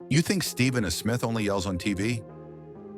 You think StephenASmith only yells on TV?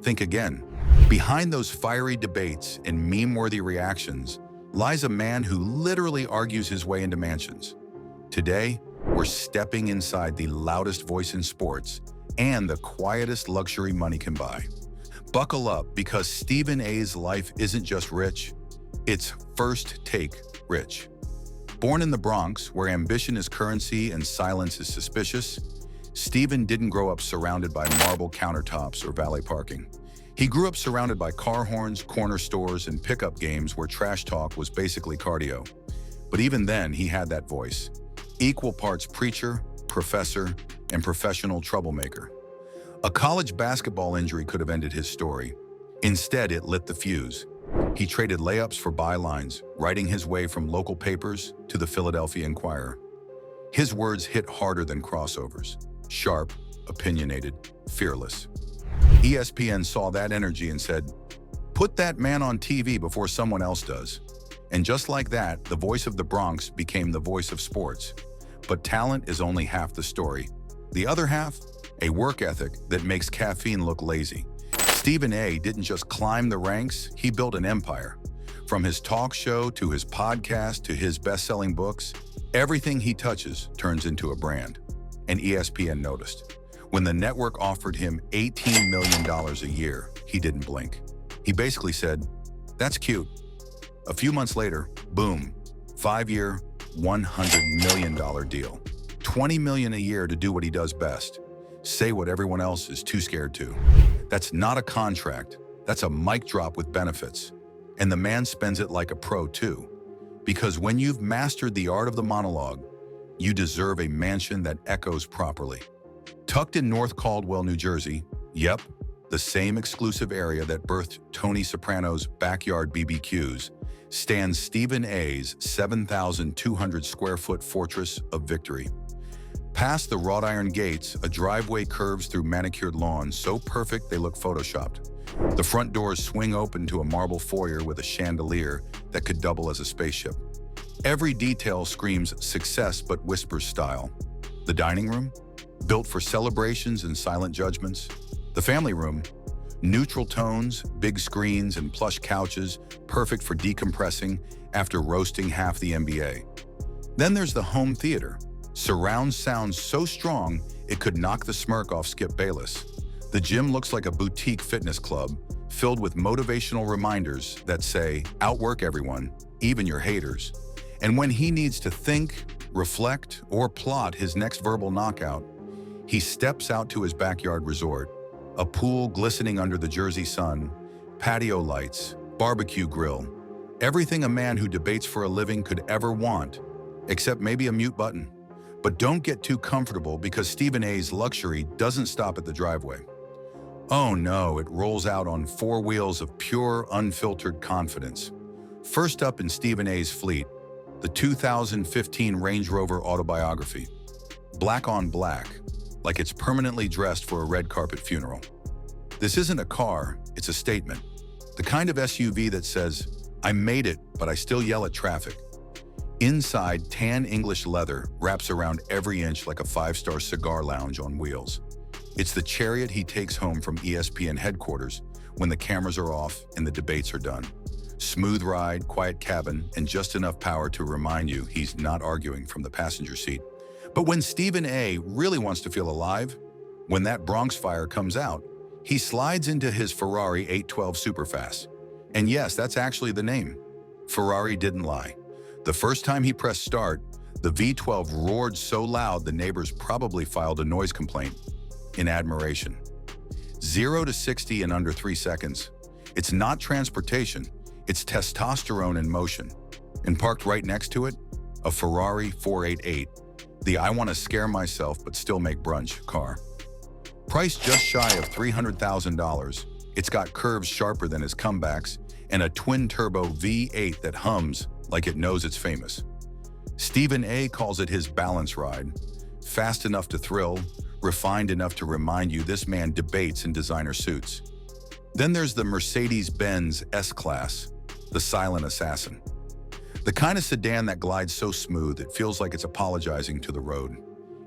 Think again. Behind those fiery debates and meme-worthy reactions lies a man who literally argues his way into mansions. Today, we're stepping inside the loudest voice in sports and the quietest luxury money can buy. Buckle up, because Stephen A's life isn't just rich, it's first-take rich. Born in the Bronx, where ambition is currency and silence is suspicious, Stephen didn't grow up surrounded by marble countertops or valet parking. He grew up surrounded by car horns, corner stores, and pickup games where trash talk was basically cardio. But even then, he had that voice. Equal parts preacher, professor, and professional troublemaker. A college basketball injury could have ended his story. Instead, it lit the fuse. He traded layups for bylines, writing his way from local papers to the Philadelphia Inquirer. His words hit harder than crossovers. Sharp, opinionated, fearless. ESPN saw that energy and said, "Put that man on TV before someone else does." And just like that, the voice of the Bronx became the voice of sports. But talent is only half the story. The other half? A work ethic that makes caffeine look lazy. Stephen A didn't just climb the ranks, he built an empire. From his talk show to his podcast to his best-selling books, everything he touches turns into a brand. And ESPN noticed. When the network offered him $18 million a year, he didn't blink. He basically said, "That's cute." A few months later, boom, 5-year, $100 million deal. $20 million a year to do what he does best. Say what everyone else is too scared to. That's not a contract. That's a mic drop with benefits. And the man spends it like a pro too. Because when you've mastered the art of the monologue, you deserve a mansion that echoes properly. Tucked in North Caldwell, New Jersey, yep, the same exclusive area that birthed Tony Soprano's backyard BBQs, stands Stephen A's 7,200 square foot fortress of victory. Past the wrought iron gates, a driveway curves through manicured lawns so perfect they look photoshopped. The front doors swing open to a marble foyer with a chandelier that could double as a spaceship. Every detail screams success but whispers style. The dining room? Built for celebrations and silent judgments. The family room? Neutral tones, big screens, and plush couches, perfect for decompressing after roasting half the NBA. Then there's the home theater. Surround sound so strong, it could knock the smirk off Skip Bayless. The gym looks like a boutique fitness club, filled with motivational reminders that say, outwork everyone, even your haters. And when he needs to think, reflect, or plot his next verbal knockout, he steps out to his backyard resort. A pool glistening under the Jersey sun, patio lights, barbecue grill, everything a man who debates for a living could ever want, except maybe a mute button. But don't get too comfortable, because Stephen A's luxury doesn't stop at the driveway. Oh no, it rolls out on 4 wheels of pure, unfiltered confidence. First up in Stephen A's fleet, the 2015 Range Rover Autobiography. Black on black, like it's permanently dressed for a red carpet funeral. This isn't a car, it's a statement. The kind of SUV that says, "I made it, but I still yell at traffic." Inside, tan English leather wraps around every inch like a 5-star cigar lounge on wheels. It's the chariot he takes home from ESPN headquarters when the cameras are off and the debates are done. Smooth ride, quiet cabin, and just enough power to remind you he's not arguing from the passenger seat. But when Stephen A really wants to feel alive, when that Bronx fire comes out, he slides into his Ferrari 812 Superfast. And yes, that's actually the name. Ferrari didn't lie. The first time he pressed start, the V12 roared so loud the neighbors probably filed a noise complaint in admiration. 0 to 60 in under 3 seconds. It's not transportation, it's testosterone in motion. And parked right next to it, a Ferrari 488, the I want to scare myself but still make brunch car. Priced just shy of $300,000, it's got curves sharper than his comebacks and a twin-turbo V8 that hums like it knows it's famous. Stephen A calls it his balance ride. Fast enough to thrill, refined enough to remind you this man debates in designer suits. Then there's the Mercedes-Benz S-Class, the silent assassin. The kind of sedan that glides so smooth it feels like it's apologizing to the road.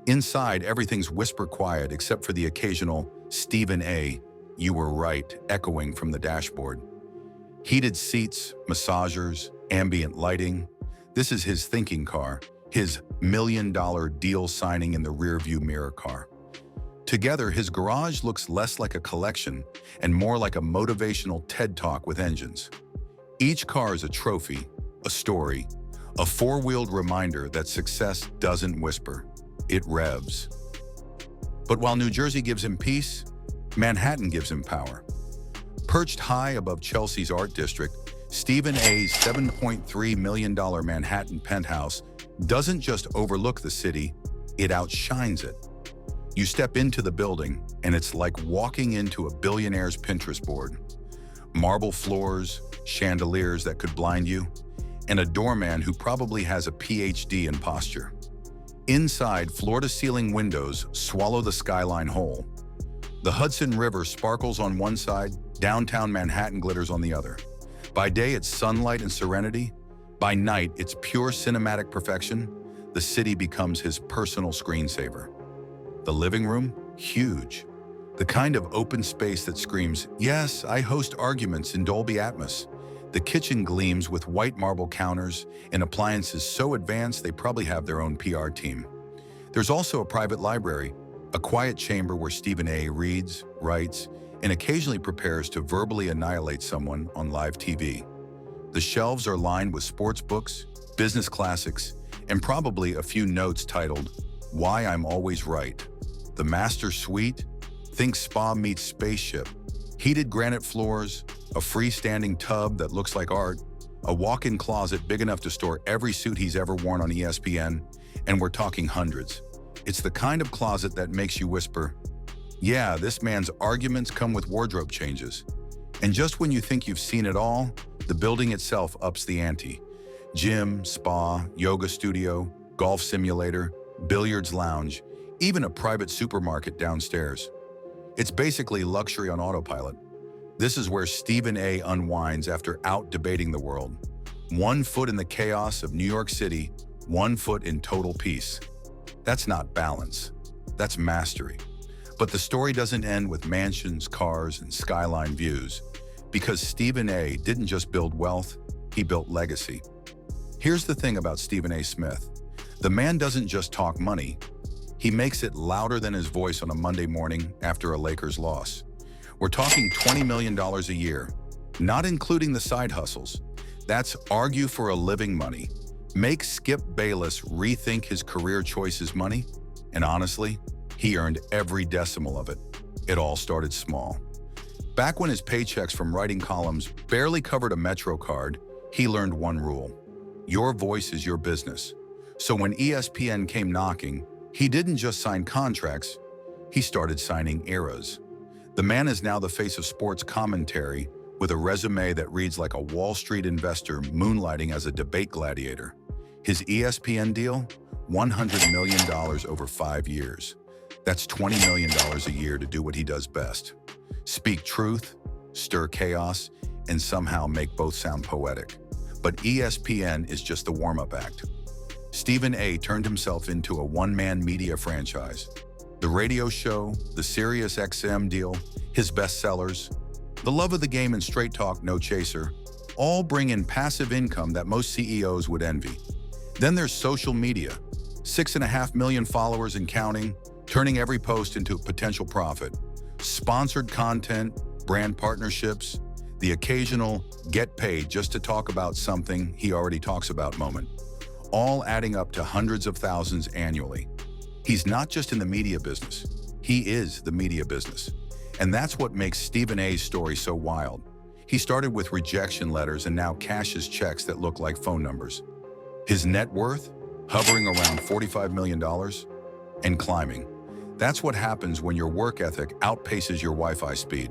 Inside, everything's whisper quiet except for the occasional "Stephen A, you were right" echoing from the dashboard. Heated seats, massagers, ambient lighting. This is his thinking car, his million-dollar deal signing in the rearview mirror car. Together, his garage looks less like a collection and more like a motivational TED Talk with engines. Each car is a trophy, a story, a four-wheeled reminder that success doesn't whisper, it revs. But while New Jersey gives him peace, Manhattan gives him power. Perched high above Chelsea's art district, Stephen A's $7.3 million Manhattan penthouse doesn't just overlook the city, it outshines it. You step into the building, and it's like walking into a billionaire's Pinterest board. Marble floors, chandeliers that could blind you, and a doorman who probably has a PhD in posture. Inside, floor-to-ceiling windows swallow the skyline whole. The Hudson River sparkles on one side, downtown Manhattan glitters on the other. By day, it's sunlight and serenity. By night, it's pure cinematic perfection. The city becomes his personal screensaver. The living room? Huge. The kind of open space that screams, "Yes, I host arguments in Dolby Atmos." The kitchen gleams with white marble counters and appliances so advanced they probably have their own PR team. There's also a private library, a quiet chamber where Stephen A reads, writes, and occasionally prepares to verbally annihilate someone on live TV. The shelves are lined with sports books, business classics, and probably a few notes titled, "Why I'm Always Right." The master suite? Think spa meets spaceship. Heated granite floors, a freestanding tub that looks like art, a walk-in closet big enough to store every suit he's ever worn on ESPN, and we're talking hundreds. It's the kind of closet that makes you whisper, "Yeah, this man's arguments come with wardrobe changes." And just when you think you've seen it all, the building itself ups the ante. Gym, spa, yoga studio, golf simulator, billiards lounge, even a private supermarket downstairs. It's basically luxury on autopilot. This is where Stephen A unwinds after out-debating the world. 1 foot in the chaos of New York City, 1 foot in total peace. That's not balance. That's mastery. But the story doesn't end with mansions, cars, and skyline views, because Stephen A didn't just build wealth, he built legacy. Here's the thing about Stephen A. Smith. The man doesn't just talk money, he makes it louder than his voice on a Monday morning after a Lakers loss. We're talking $20 million a year, not including the side hustles. That's argue for a living money. Make Skip Bayless rethink his career choices money. And honestly, he earned every decimal of it. It all started small. Back when his paychecks from writing columns barely covered a Metro card, he learned one rule. Your voice is your business. So when ESPN came knocking, he didn't just sign contracts, he started signing eras. The man is now the face of sports commentary with a resume that reads like a Wall Street investor moonlighting as a debate gladiator. His ESPN deal? $100 million over 5 years. That's $20 million a year to do what he does best. Speak truth, stir chaos, and somehow make both sound poetic. But ESPN is just the warm-up act. Stephen A turned himself into a one-man media franchise. The radio show, the Sirius XM deal, his bestsellers, the love of the game and straight talk No Chaser, all bring in passive income that most CEOs would envy. Then there's social media, 6.5 million followers and counting, turning every post into a potential profit. Sponsored content, brand partnerships, the occasional get paid just to talk about something he already talks about moment, all adding up to hundreds of thousands annually. He's not just in the media business, he is the media business. And that's what makes Stephen A's story so wild. He started with rejection letters and now cashes checks that look like phone numbers. His net worth, hovering around $45 million and climbing. That's what happens when your work ethic outpaces your Wi-Fi speed.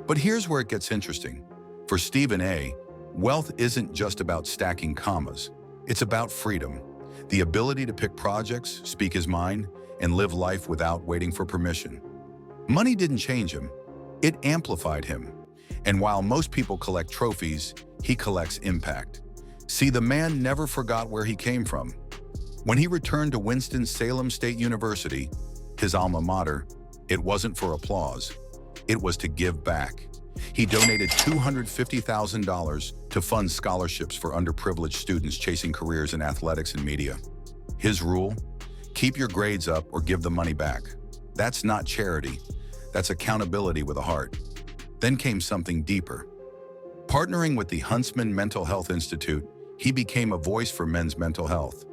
But here's where it gets interesting. For Stephen A, wealth isn't just about stacking commas. It's about freedom, the ability to pick projects, speak his mind, and live life without waiting for permission. Money didn't change him, it amplified him. And while most people collect trophies, he collects impact. See, the man never forgot where he came from. When he returned to Winston-Salem State University, his alma mater, it wasn't for applause. It was to give back. He donated $250,000 to fund scholarships for underprivileged students chasing careers in athletics and media. His rule? Keep your grades up or give the money back. That's not charity. That's accountability with a heart. Then came something deeper. Partnering with the Huntsman Mental Health Institute, he became a voice for men's mental health.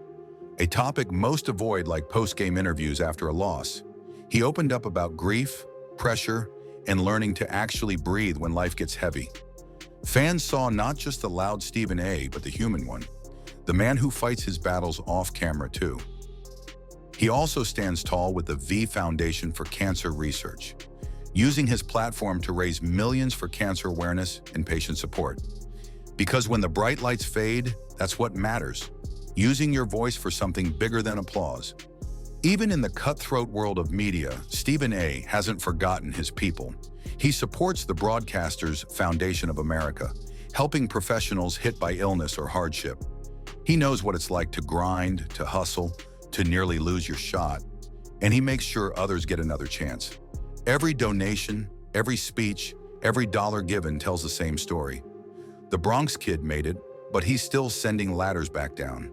A topic most avoid like post-game interviews after a loss. He opened up about grief, pressure, and learning to actually breathe when life gets heavy. Fans saw not just the loud Stephen A, but the human one, the man who fights his battles off camera too. He also stands tall with the V Foundation for Cancer Research, using his platform to raise millions for cancer awareness and patient support. Because when the bright lights fade, that's what matters. Using your voice for something bigger than applause. Even in the cutthroat world of media, Stephen A hasn't forgotten his people. He supports the Broadcasters Foundation of America, helping professionals hit by illness or hardship. He knows what it's like to grind, to hustle, to nearly lose your shot, and he makes sure others get another chance. Every donation, every speech, every dollar given tells the same story. The Bronx kid made it, but he's still sending ladders back down.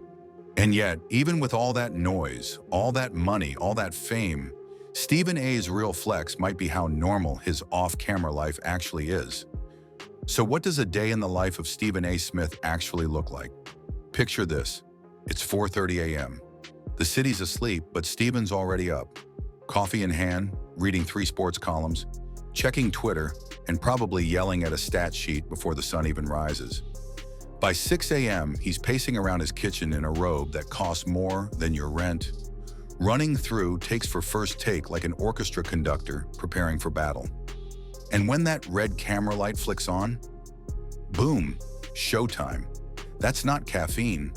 And yet, even with all that noise, all that money, all that fame, Stephen A's real flex might be how normal his off-camera life actually is. So what does a day in the life of Stephen A. Smith actually look like? Picture this. It's 4:30 a.m. The city's asleep, but Stephen's already up. Coffee in hand, reading 3 sports columns, checking Twitter, and probably yelling at a stat sheet before the sun even rises. By 6 a.m., he's pacing around his kitchen in a robe that costs more than your rent, running through takes for first take like an orchestra conductor preparing for battle. And when that red camera light flicks on, boom, showtime. That's not caffeine,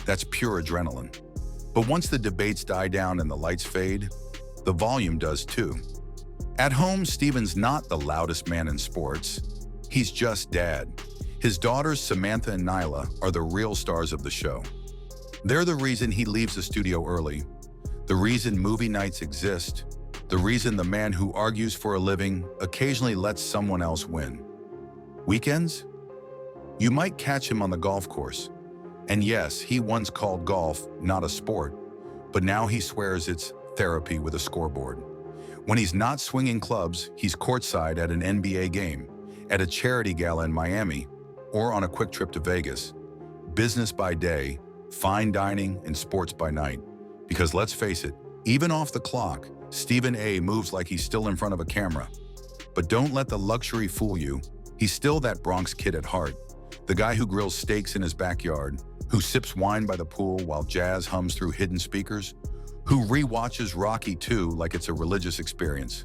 that's pure adrenaline. But once the debates die down and the lights fade, the volume does too. At home, Stephen's not the loudest man in sports. He's just dad. His daughters, Samantha and Nyla, are the real stars of the show. They're the reason he leaves the studio early, the reason movie nights exist, the reason the man who argues for a living occasionally lets someone else win. Weekends? You might catch him on the golf course. And yes, he once called golf not a sport, but now he swears it's therapy with a scoreboard. When he's not swinging clubs, he's courtside at an NBA game, at a charity gala in Miami, or on a quick trip to Vegas. Business by day, fine dining, and sports by night. Because let's face it, even off the clock, Stephen A moves like he's still in front of a camera. But don't let the luxury fool you. He's still that Bronx kid at heart, the guy who grills steaks in his backyard, who sips wine by the pool while jazz hums through hidden speakers, who rewatches Rocky II like it's a religious experience.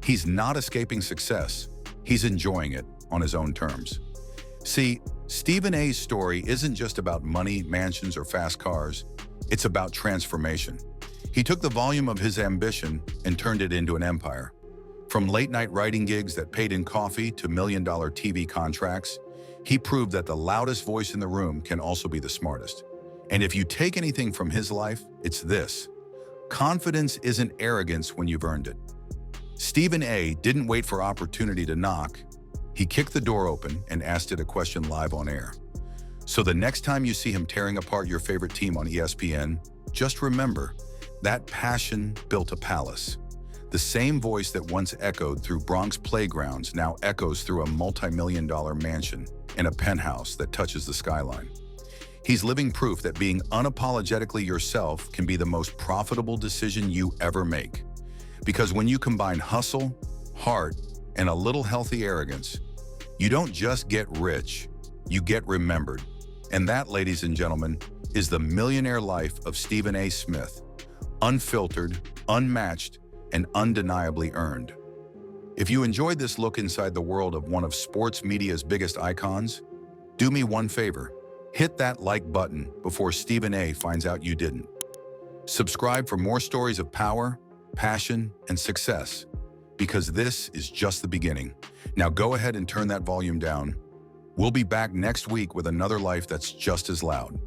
He's not escaping success. He's enjoying it on his own terms. See, Stephen A's story isn't just about money, mansions, or fast cars. It's about transformation. He took the volume of his ambition and turned it into an empire. From late-night writing gigs that paid in coffee to million-dollar TV contracts, he proved that the loudest voice in the room can also be the smartest. And if you take anything from his life, it's this. Confidence isn't arrogance when you've earned it. Stephen A didn't wait for opportunity to knock. He kicked the door open and asked it a question live on air. So the next time you see him tearing apart your favorite team on ESPN, just remember, that passion built a palace. The same voice that once echoed through Bronx playgrounds now echoes through a multi-million-dollar mansion and a penthouse that touches the skyline. He's living proof that being unapologetically yourself can be the most profitable decision you ever make. Because when you combine hustle, heart, and a little healthy arrogance, you don't just get rich, you get remembered. And that, ladies and gentlemen, is the millionaire life of Stephen A. Smith. Unfiltered, unmatched, and undeniably earned. If you enjoyed this look inside the world of one of sports media's biggest icons, do me one favor. Hit that like button before Stephen A. finds out you didn't. Subscribe for more stories of power, passion, and success, because this is just the beginning. Now go ahead and turn that volume down. We'll be back next week with another life that's just as loud.